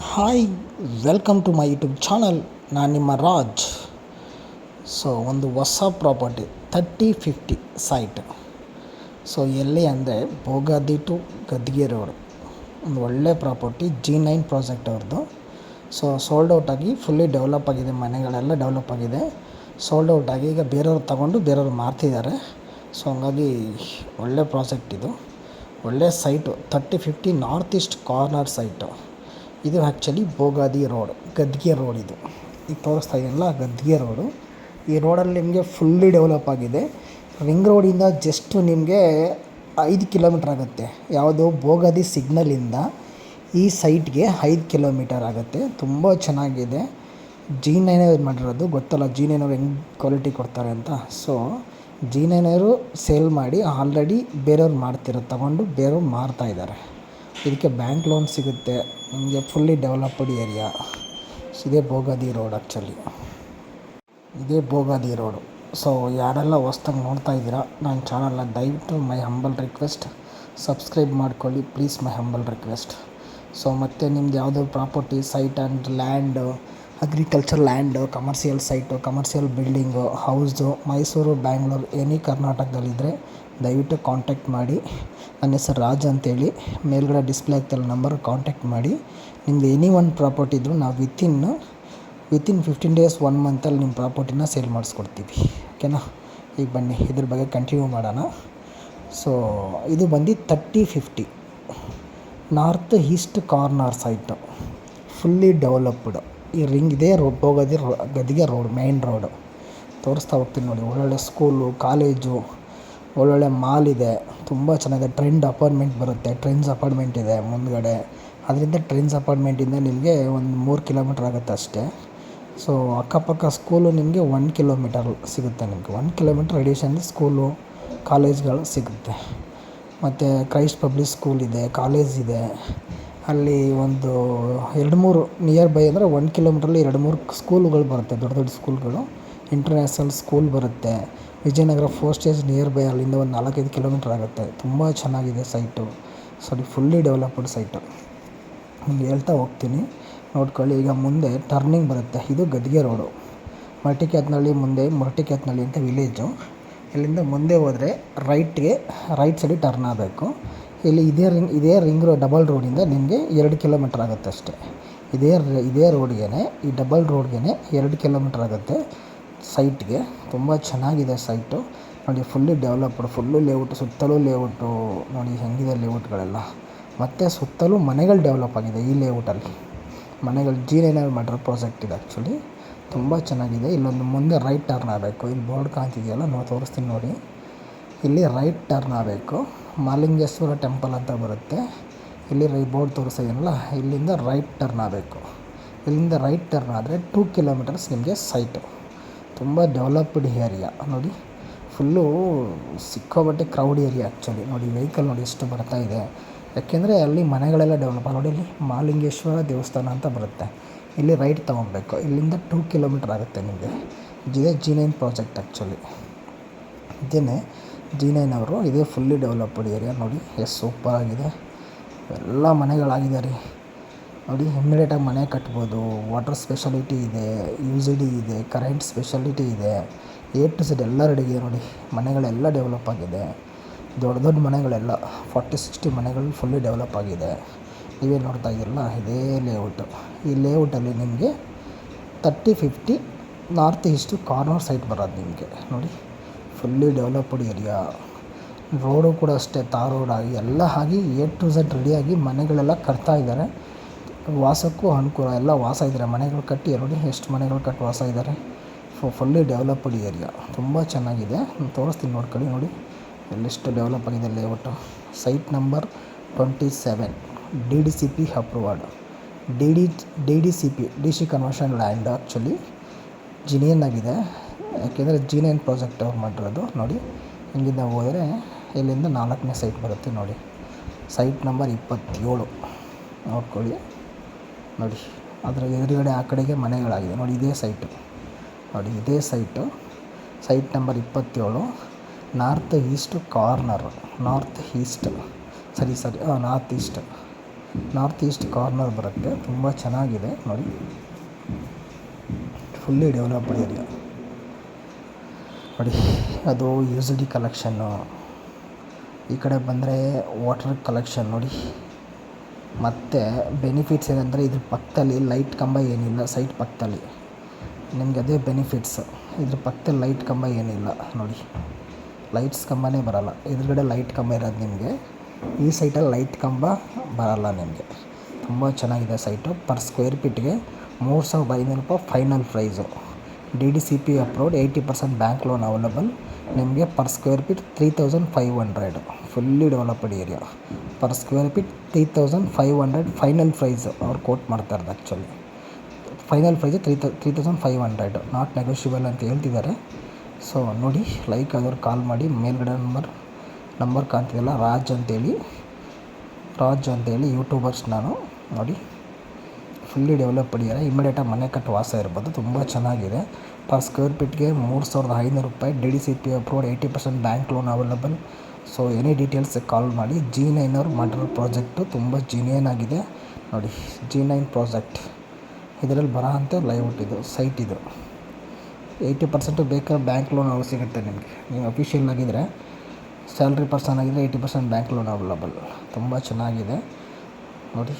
Hi, welcome to my YouTube channel. ನಾನು ನಿಮ್ಮ ರಾಜ್. ಒಂದು ಹೊಸ ಪ್ರಾಪರ್ಟಿ 3050 ಸೈಟ್. ಎಲ್ಲಿ ಅಂದರೆ ಭೋಗಾದಿ ಟು ಗದ್ಗೆ ರೋಡ್. ಒಂದು ಒಳ್ಳೆ ಪ್ರಾಪರ್ಟಿ, G9 ಪ್ರಾಜೆಕ್ಟ್ ಅವ್ರದ್ದು. ಸೋಲ್ಡ್ ಔಟ್ ಆಗಿ ಫುಲ್ಲಿ ಡೆವಲಪ್ ಆಗಿದೆ, ಮನೆಗಳೆಲ್ಲ ಡೆವಲಪ್ ಆಗಿದೆ. ಸೋಲ್ಡ್ ಔಟ್ ಆಗಿ ಈಗ ಬೇರೆಯವ್ರು ತಗೊಂಡು ಬೇರೆಯವ್ರು ಮಾರ್ತಿದ್ದಾರೆ. ಹಂಗಾಗಿ ಒಳ್ಳೆ ಪ್ರಾಜೆಕ್ಟ್ ಇದು, ಒಳ್ಳೆ site. 3050 north east corner site. ಇದು ಆ್ಯಕ್ಚುಲಿ ಭೋಗಾದಿ ರೋಡ್, ಗದ್ಗೆ ರೋಡ್. ಇದು ಈಗ ತೋರಿಸ್ತಾ ಇದೆಯಲ್ಲ ಗದ್ಗೆ ರೋಡು. ಈ ರೋಡಲ್ಲಿ ನಿಮಗೆ ಫುಲ್ಲಿ ಡೆವಲಪ್ ಆಗಿದೆ. ರಿಂಗ್ ರೋಡಿಂದ ಜಸ್ಟು ನಿಮಗೆ 5 ಕಿಲೋಮೀಟ್ರ್ ಆಗುತ್ತೆ. ಯಾವುದು ಭೋಗಾದಿ ಸಿಗ್ನಲಿಂದ ಈ ಸೈಟ್ಗೆ 5 ಕಿಲೋಮೀಟರ್ ಆಗುತ್ತೆ. ತುಂಬ ಚೆನ್ನಾಗಿದೆ. G9 ಮಾಡಿರೋದು, ಗೊತ್ತಲ್ಲ G9 ಹೆಂಗೆ ಕ್ವಾಲಿಟಿ ಕೊಡ್ತಾರೆ ಅಂತ. G9 ಸೇಲ್ ಮಾಡಿ ಆಲ್ರೆಡಿ ಬೇರೆಯವ್ರು ಮಾಡ್ತಿರೋದು ತಗೊಂಡು ಬೇರೆಯವ್ರು ಮಾರ್ತಾಯಿದ್ದಾರೆ. ಇದಕ್ಕೆ ಬ್ಯಾಂಕ್ ಲೋನ್ ಸಿಗುತ್ತೆ ನಿಮಗೆ. Fully developed area. ಇದೇ ಭೋಗಾದಿ ರೋಡ್. ಆ್ಯಕ್ಚುಲಿ ಇದೇ ಭೋಗಾದಿ ರೋಡು. ಯಾರೆಲ್ಲ ಹೊಸ್ದಾಗಿ ನೋಡ್ತಾ ಇದ್ದೀರಾ ನನ್ನ ಚಾನಲ್ನ, ದಯವಿಟ್ಟು ಮೈ ಹಂಬಲ್ ರಿಕ್ವೆಸ್ಟ್ ಸಬ್ಸ್ಕ್ರೈಬ್ ಮಾಡ್ಕೊಳ್ಳಿ ಪ್ಲೀಸ್, ಮೈ ಹಂಬಲ್ ರಿಕ್ವೆಸ್ಟ್. ಮತ್ತು ನಿಮ್ದು ಯಾವುದೋ property, site and land, agriculture land, commercial site, commercial building, house, Mysore, Bangalore, any ಕರ್ನಾಟಕದಲ್ಲಿದ್ದರೆ ದಯವಿಟ್ಟು ಕಾಂಟ್ಯಾಕ್ಟ್ ಮಾಡಿ. ನನ್ನ ಹೆಸರು ರಾಜ್ ಅಂತೇಳಿ. ಮೇಲ್ಗಡೆ ಡಿಸ್ಪ್ಲೇ ಆಗ್ತಿರೋ ನಂಬರ್ ಕಾಂಟ್ಯಾಕ್ಟ್ ಮಾಡಿ. ನಿಮ್ಮದು ಎನಿ ಒಂದು ಪ್ರಾಪರ್ಟಿ ಇದ್ದರೂ ನಾವು ವಿತಿನ್ 15 ಡೇಸ್ 1 ಮಂತಲ್ಲಿ ನಿಮ್ಮ ಪ್ರಾಪರ್ಟಿನ ಸೇಲ್ ಮಾಡಿಸ್ಕೊಡ್ತೀವಿ. ಓಕೆನಾ? ಈಗ ಬನ್ನಿ ಇದ್ರ ಬಗ್ಗೆ ಕಂಟಿನ್ಯೂ ಮಾಡೋಣ. ಇದು ಬಂದು 3050 north east corner site, fully developed. ಈ ರಿಂಗ್ ಇದೇ road, Bogadi Gaddige road, main road. ತೋರಿಸ್ತಾ ಹೋಗ್ತೀನಿ ನೋಡಿ. ಒಳ್ಳೊಳ್ಳೆ ಸ್ಕೂಲು, ಕಾಲೇಜು, ಒಳ್ಳೊಳ್ಳೆ ಮಾಲ್ ಇದೆ. ತುಂಬ ಚೆನ್ನಾಗಿದೆ. ಟ್ರೆಂಡ್ ಅಪಾರ್ಟ್ಮೆಂಟ್ ಬರುತ್ತೆ. ಟ್ರೆಂಡ್ಸ್ ಅಪಾರ್ಟ್ಮೆಂಟ್ ಇದೆ ಮುಂದ್ಗಡೆ. ಅದರಿಂದ ಟ್ರೆಂಡ್ಸ್ ಅಪಾರ್ಟ್ಮೆಂಟಿಂದ ನಿಮಗೆ ಒಂದು 3 ಕಿಲೋಮೀಟ್ರ್ ಆಗುತ್ತೆ ಅಷ್ಟೇ. ಅಕ್ಕಪಕ್ಕ ಸ್ಕೂಲು ನಿಮಗೆ 1 ಕಿಲೋಮೀಟರ್ ಸಿಗುತ್ತೆ. ನಿಮಗೆ 1 ಕಿಲೋಮೀಟ್ರ್ ರೇಡಿಯೇಷನಲ್ಲಿ ಸ್ಕೂಲು, ಕಾಲೇಜ್ಗಳು ಸಿಗುತ್ತೆ. ಮತ್ತು ಕ್ರೈಸ್ಟ್ ಪಬ್ಲಿಕ್ ಸ್ಕೂಲ್ ಇದೆ, ಕಾಲೇಜ್ ಇದೆ. ಅಲ್ಲಿ ಒಂದು 2-3 ನಿಯರ್ ಬೈ ಅಂದರೆ 1 ಕಿಲೋಮೀಟ್ರಲ್ಲಿ 2-3 ಸ್ಕೂಲುಗಳು ಬರುತ್ತೆ, ದೊಡ್ಡ ದೊಡ್ಡ ಸ್ಕೂಲ್ಗಳು. ಇಂಟರ್ನ್ಯಾಷನಲ್ ಸ್ಕೂಲ್ ಬರುತ್ತೆ. ವಿಜಯನಗರ 4 ಸ್ಟೇಜ್ ನಿಯರ್ ಬೈ, ಅಲ್ಲಿಂದ ಒಂದು 4-5 ಕಿಲೋಮೀಟ್ರ್ ಆಗುತ್ತೆ. ತುಂಬ ಚೆನ್ನಾಗಿದೆ ಸೈಟು. Fully developed site. ನಿಮ್ಗೆ ಹೇಳ್ತಾ ಹೋಗ್ತೀನಿ, ನೋಡ್ಕೊಳ್ಳಿ. ಈಗ ಮುಂದೆ ಟರ್ನಿಂಗ್ ಬರುತ್ತೆ. ಇದು ಗದ್ಗೆ ರೋಡು. ಮರಟಿಕ್ಯಾತ್ನಳ್ಳಿ ಮುಂದೆ, ಮರಟಿಕ್ಯಾತ್ನಳ್ಳಿ ಅಂತ ವಿಲೇಜು. ಇಲ್ಲಿಂದ ಮುಂದೆ ಹೋದರೆ ರೈಟ್ ಸೈಡಿಗೆ ಟರ್ನ್ ಆಗಬೇಕು. ಇಲ್ಲಿ ಇದೇ ರಿಂಗ್ ರೋಡ್, ಡಬಲ್ ರೋಡಿಂದ ನಿಮಗೆ 2 ಕಿಲೋಮೀಟ್ರ್ ಆಗುತ್ತೆ ಅಷ್ಟೇ. ಇದೇ ರೋಡ್ಗೆ, ಈ ಡಬಲ್ ರೋಡ್ಗೆ 2 ಕಿಲೋಮೀಟ್ರ್ ಆಗುತ್ತೆ ಸೈಟ್ಗೆ. ತುಂಬ ಚೆನ್ನಾಗಿದೆ ಸೈಟು ನೋಡಿ. ಫುಲ್ಲಿ ಡೆವಲಪ್ಡ್, ಫುಲ್ಲು ಲೇಔಟು, ಸುತ್ತಲೂ ಲೇಔಟು ನೋಡಿ ಹೆಂಗಿದೆ ಲೇಔಟ್ಗಳೆಲ್ಲ. ಮತ್ತು ಸುತ್ತಲೂ ಮನೆಗಳು ಡೆವಲಪ್ ಆಗಿದೆ ಈ ಲೇಔಟಲ್ಲಿ. ಮನೆಗಳು G9 ಮಾಡಿರೋ ಪ್ರಾಜೆಕ್ಟ್ ಇದೆ ಆ್ಯಕ್ಚುಲಿ. ತುಂಬ ಚೆನ್ನಾಗಿದೆ. ಇಲ್ಲೊಂದು ಮುಂದೆ ರೈಟ್ ಟರ್ನ್ ಆಗಬೇಕು. ಇಲ್ಲಿ ಬೋರ್ಡ್ ಕಾಣ್ತಿದೆಯಲ್ಲ, ನಾವು ತೋರಿಸ್ತೀನಿ ನೋಡಿ. ಇಲ್ಲಿ ರೈಟ್ ಟರ್ನ್ ಆಗಬೇಕು. ಮಹಾಲಿಂಗೇಶ್ವರ ಟೆಂಪಲ್ ಅಂತ ಬರುತ್ತೆ. ಇಲ್ಲಿ ಬೋರ್ಡ್ ತೋರಿಸ್ತಿದ್ದೀನಲ್ಲ, ಇಲ್ಲಿಂದ ರೈಟ್ ಟರ್ನ್ ಆಗಬೇಕು. ಇಲ್ಲಿಂದ ರೈಟ್ ಟರ್ನ್ ಆದರೆ 2 ಕಿಲೋಮೀಟರ್ಸ್ ನಿಮಗೆ ಸೈಟು. ತುಂಬ ಡೆವಲಪ್ಡ್ ಏರಿಯಾ ನೋಡಿ. ಫುಲ್ಲು ಸಿಕ್ಕಾಪಟ್ಟೆ ಕ್ರೌಡ್ ಏರಿಯಾ ಆ್ಯಕ್ಚುಲಿ. ನೋಡಿ ವೆಹಿಕಲ್ ನೋಡಿ ಎಷ್ಟು ಬರ್ತಾಯಿದೆ. ಯಾಕೆಂದರೆ ಅಲ್ಲಿ ಮನೆಗಳೆಲ್ಲ ಡೆವಲಪ್. ನೋಡಿ ಇಲ್ಲಿ ಮಹಾಲಿಂಗೇಶ್ವರ ದೇವಸ್ಥಾನ ಅಂತ ಬರುತ್ತೆ. ಇಲ್ಲಿ ರೈಟ್ ತೊಗೊಬೇಕು. ಇಲ್ಲಿಂದ 2 ಕಿಲೋಮೀಟ್ರ್ ಆಗುತ್ತೆ ನಿಮಗೆ. ಇದೇ G9 ಪ್ರಾಜೆಕ್ಟ್ ಆ್ಯಕ್ಚುಲಿ. ಇದೇ G9 ಅವರು. ಇದೇ ಫುಲ್ಲಿ ಡೆವಲಪ್ಡ್ ಏರಿಯಾ ನೋಡಿ. ಎಷ್ಟು ಸೂಪರಾಗಿದೆ. ಎಲ್ಲ ಮನೆಗಳಾಗಿದೆ ರೀ ನೋಡಿ. ಇಮ್ಮಿಡಿಯೇಟಾಗಿ ಮನೆ ಕಟ್ಬೋದು. ವಾಟರ್ ಸ್ಪೆಷಾಲಿಟಿ ಇದೆ, UGD ಇದೆ, ಕರೆಂಟ್ ಸ್ಪೆಷಾಲಿಟಿ ಇದೆ. A to Z ಎಲ್ಲ ರೆಡಿ ಇದೆ ನೋಡಿ. ಮನೆಗಳೆಲ್ಲ ಡೆವಲಪ್ ಆಗಿದೆ. ದೊಡ್ಡ ದೊಡ್ಡ ಮನೆಗಳೆಲ್ಲ 40-60 ಮನೆಗಳು ಫುಲ್ಲಿ ಡೆವಲಪ್ ಆಗಿದೆ. ನೀವೇ ನೋಡ್ತಾ ಇದ್ದೀರಲ್ಲ, ಇದೇ ಲೇಔಟು. ಈ ಲೇಔಟಲ್ಲಿ ನಿಮಗೆ 3050 ನಾರ್ತ್ ಈಸ್ಟು ಕಾರ್ನರ್ ಸೈಟ್ ಬರೋದು ನಿಮಗೆ ನೋಡಿ. Fully developed area. ರೋಡು ಕೂಡ ಅಷ್ಟೇ, ತಾರ್ ರೋಡ್ ಆಗಿ ಎಲ್ಲ ಆಗಿ A to Z ರೆಡಿಯಾಗಿ ಮನೆಗಳೆಲ್ಲ ಕಟ್ತಾ ಇದ್ದಾರೆ. ವಾಸಕ್ಕೂ ಅನುಕೂಲ. ಎಲ್ಲ ವಾಸ ಇದ್ದಾರೆ, ಮನೆಗಳು ಕಟ್ಟಿ ನೋಡಿ ಎಷ್ಟು ಮನೆಗಳು ಕಟ್ಟಿ ವಾಸ ಇದ್ದಾರೆ. Fully developed area. ತುಂಬ ಚೆನ್ನಾಗಿದೆ. ತೋರಿಸ್ತೀನಿ ನೋಡ್ಕೊಳ್ಳಿ ನೋಡಿ ಎಲ್ಲಿಷ್ಟು ಡೆವಲಪ್ ಆಗಿದೆ layout. Site number 27 DDCP approved. DDCP DC conversion land actually. G9 ಆಗಿದೆ. ಯಾಕೆಂದರೆ G9 ಪ್ರಾಜೆಕ್ಟ್ ಅವ್ರು ಮಾಡಿರೋದು ನೋಡಿ. ಹಿಂಗಿಂದ ಹೋದರೆ ಇಲ್ಲಿಂದ 4ನೇ ಸೈಟ್ ಬರುತ್ತೆ ನೋಡಿ. ಸೈಟ್ ನಂಬರ್ 27 ನೋಡ್ಕೊಳ್ಳಿ ನೋಡಿ. ಅದರ ಎದುರುಗಡೆ ಆ ಕಡೆಗೆ ಮನೆಗಳಾಗಿದೆ ನೋಡಿ. ಇದೇ ಸೈಟು ನೋಡಿ. ಇದೇ site. Site number 27 north east corner. North East. North east corner ಬರುತ್ತೆ. ತುಂಬ ಚೆನ್ನಾಗಿದೆ ನೋಡಿ, ಫುಲ್ಲಿ ಡೆವಲಪ್ಡ್ ಏರಿಯಾ ನೋಡಿ. ಅದು ಯು ಸಿ ಡಿ ಕಲೆಕ್ಷನ್ನು. ಈ ಕಡೆ ಬಂದರೆ ವಾಟರ್ ಕಲೆಕ್ಷನ್ ನೋಡಿ. ಮತ್ತು ಬೆನಿಫಿಟ್ಸ್ ಏನಂದರೆ ಇದ್ರ ಪಕ್ಕದಲ್ಲಿ ಲೈಟ್ ಕಂಬ ಏನಿಲ್ಲ, ಸೈಟ್ ಪಕ್ಕದಲ್ಲಿ ನಿಮಗೆ ಅದೇ ಬೆನಿಫಿಟ್ಸ್. ಇದ್ರ ಪಕ್ಕದಲ್ಲಿ ಲೈಟ್ ಕಂಬ ಏನಿಲ್ಲ ನೋಡಿ, ಲೈಟ್ಸ್ ಕಂಬನೇ ಬರೋಲ್ಲ. ಎದುರುಗಡೆ ಲೈಟ್ ಕಂಬ ಇರೋದು ನಿಮಗೆ, ಈ ಸೈಟಲ್ಲಿ ಲೈಟ್ ಕಂಬ ಬರೋಲ್ಲ ನಿಮಗೆ. ತುಂಬ ಚೆನ್ನಾಗಿದೆ ಸೈಟು. ಪರ್ ಸ್ಕ್ವೇರ್ ಫೀಟ್ಗೆ 3500 ರೂಪಾಯಿ final price. DDCP approved, 80% bank loan available. ನಿಮಗೆ per square feet 3500. Fully developed area. Per square feet 3500 final price ಅವ್ರು ಕೋಟ್ ಮಾಡ್ತಾ ಇರೋದು. Actually final price 3500, not negotiable ಅಂತ ಹೇಳ್ತಿದ್ದಾರೆ. ಸೊ ನೋಡಿ, ಲೈಕ್ ಆದವ್ರು ಕಾಲ್ ಮಾಡಿ. ಮೇಲ್ಗಡೆ ನಂಬರ್ ಕಾಣ್ತಿದೆಯಲ್ಲ, ರಾಜ್ ಅಂತೇಳಿ ಯೂಟ್ಯೂಬರ್ಸ್ ನಾನು ನೋಡಿ. Fully developed area. ಇಮಿಡಿಯೇಟಾಗಿ ಮನೆ ಕಟ್ಟು ವಾಸ ಇರ್ಬೋದು. ತುಂಬ ಚೆನ್ನಾಗಿದೆ. ಪರ್ ಸ್ಕ್ವೇರ್ ಫೀಟ್ಗೆ 3500 ರೂಪಾಯಿ. DDCP approved, 80% bank loan available. So any details ಕಾಲ್ ಮಾಡಿ. G9 ಅವ್ರು ಮಾಡಿರೋ ಪ್ರಾಜೆಕ್ಟು ತುಂಬ ಜಿನಿಯನ್ ಆಗಿದೆ ನೋಡಿ. G9 ಪ್ರಾಜೆಕ್ಟ್ ಇದರಲ್ಲಿ ಬರೋ ಅಂಥ ಲೈಔಟ್ ಇದು, ಸೈಟ್ ಇದು. 80% ಬೇಕಾದ್ರೆ ಬ್ಯಾಂಕ್ ಲೋನ್ ಅವ್ರು ಸಿಗುತ್ತೆ ನಿಮಗೆ. ನೀವು ಅಫಿಷಿಯಲ್ ಆಗಿದ್ದರೆ, ಸ್ಯಾಲ್ರಿ ಪರ್ಸನ್ ಆಗಿದ್ದರೆ 80% ಬ್ಯಾಂಕ್ ಲೋನ್ ಅವೈಲಬಲ್. ತುಂಬ ಚೆನ್ನಾಗಿದೆ ನೋಡಿ,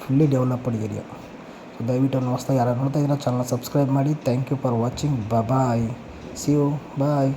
ಫುಲ್ಲಿ ಡೆವಲಪ್ಡ್ ಏರಿಯಾ. ಸೊ ದಯವಿಟ್ಟು ಹೊಸ್ದಾಗಿ ಯಾರು ನೋಡ್ತಾ ಇದ್ದೀರಾ ಚಾನಲ್ ಸಬ್ಸ್ಕ್ರೈಬ್ ಮಾಡಿ. Thank you for watching. Bye, see you, bye.